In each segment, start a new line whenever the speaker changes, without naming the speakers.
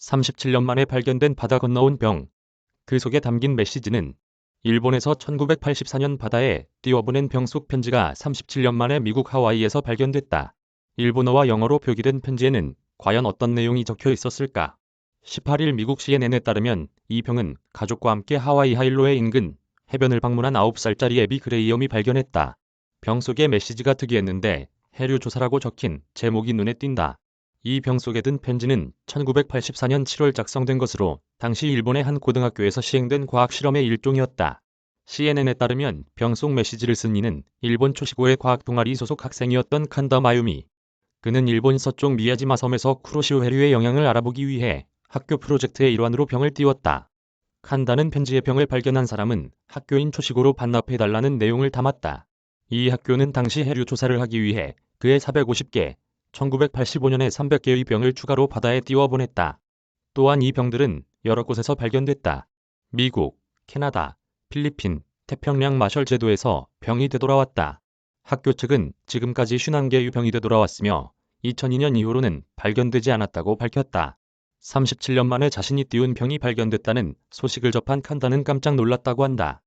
37년 만에 발견된 바다 건너온 병. 그 속에 담긴 메시지는 일본에서 1984년 바다에 띄워보낸 병 속 편지가 37년 만에 미국 하와이에서 발견됐다. 일본어와 영어로 표기된 편지에는 과연 어떤 내용이 적혀 있었을까? 18일 미국 CNN에 따르면 이 병은 가족과 함께 하와이 하일로의 인근 해변을 방문한 9살짜리 애비 그레이엄이 발견했다. 병 속의 메시지가 특이했는데 해류 조사라고 적힌 제목이 눈에 띈다. 이 병 속에 든 편지는 1984년 7월 작성된 것으로 당시 일본의 한 고등학교에서 시행된 과학 실험의 일종이었다. CNN에 따르면 병 속 메시지를 쓴 이는 일본 초시고의 과학 동아리 소속 학생이었던 칸다 마유미. 그는 일본 서쪽 미야지마 섬에서 쿠로시오 해류의 영향을 알아보기 위해 학교 프로젝트의 일환으로 병을 띄웠다. 칸다는 편지의 병을 발견한 사람은 학교인 초시고로 반납해달라는 내용을 담았다. 이 학교는 당시 해류 조사를 하기 위해 그의 450개, 1985년에 300개의 병을 추가로 바다에 띄워보냈다. 또한 이 병들은 여러 곳에서 발견됐다. 미국, 캐나다, 필리핀, 태평양 마셜 제도에서 병이 되돌아왔다. 학교 측은 지금까지 51개의 병이 되돌아왔으며 2002년 이후로는 발견되지 않았다고 밝혔다. 37년 만에 자신이 띄운 병이 발견됐다는 소식을 접한 칸다는 깜짝 놀랐다고 한다.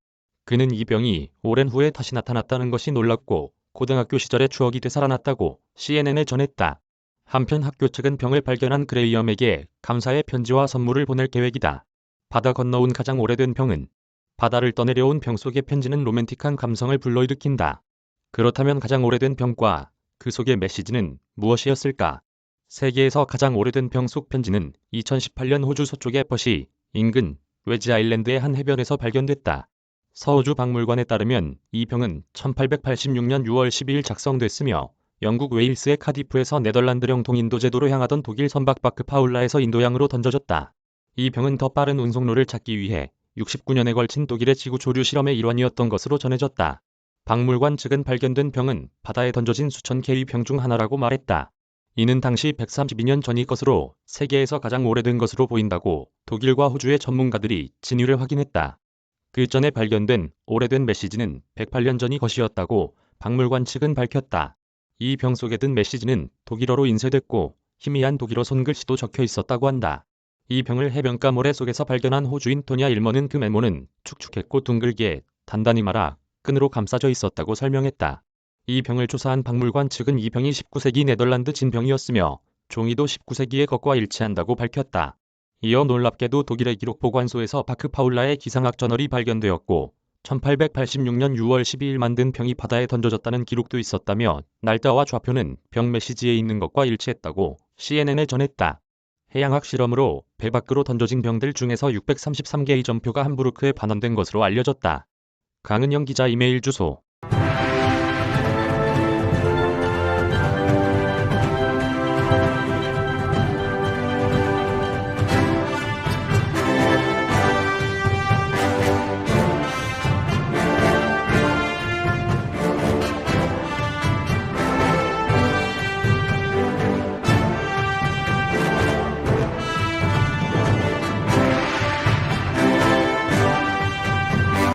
그는 이 병이 오랜 후에 다시 나타났다는 것이 놀랍고 고등학교 시절의 추억이 되살아났다고 CNN에 전했다. 한편 학교 측은 병을 발견한 그레이엄에게 감사의 편지와 선물을 보낼 계획이다. 바다 건너온 가장 오래된 병은 바다를 떠내려온 병 속의 편지는 로맨틱한 감성을 불러일으킨다. 그렇다면 가장 오래된 병과 그 속의 메시지는 무엇이었을까? 세계에서 가장 오래된 병 속 편지는 2018년 호주 서쪽의 퍼시 인근 웨지 아일랜드의 한 해변에서 발견됐다. 서호주 박물관에 따르면 이 병은 1886년 6월 12일 작성됐으며 영국 웨일스의 카디프에서 네덜란드령 동인도 제도로 향하던 독일 선박 바크 파울라에서 인도양으로 던져졌다. 이 병은 더 빠른 운송로를 찾기 위해 69년에 걸친 독일의 지구 조류 실험의 일환이었던 것으로 전해졌다. 박물관 측은 발견된 병은 바다에 던져진 수천 개의 병 중 하나라고 말했다. 이는 당시 132년 전의 것으로 세계에서 가장 오래된 것으로 보인다고 독일과 호주의 전문가들이 진위를 확인했다. 그 전에 발견된 오래된 메시지는 108년 전의 것이었다고 박물관 측은 밝혔다. 이 병 속에 든 메시지는 독일어로 인쇄됐고 희미한 독일어 손글씨도 적혀 있었다고 한다. 이 병을 해변가 모래 속에서 발견한 호주인 토냐 일머는 그 메모는 축축했고 둥글게 단단히 말아 끈으로 감싸져 있었다고 설명했다. 이 병을 조사한 박물관 측은 이 병이 19세기 네덜란드 진병이었으며 종이도 19세기의 것과 일치한다고 밝혔다. 이어 놀랍게도 독일의 기록 보관소에서 바크 파울라의 기상학 저널이 발견되었고 1886년 6월 12일 만든 병이 바다에 던져졌다는 기록도 있었다며 날짜와 좌표는 병 메시지에 있는 것과 일치했다고 CNN에 전했다. 해양학 실험으로 배 밖으로 던져진 병들 중에서 633개의 전표가 함부르크에 반환된 것으로 알려졌다. 강은영 기자 이메일 주소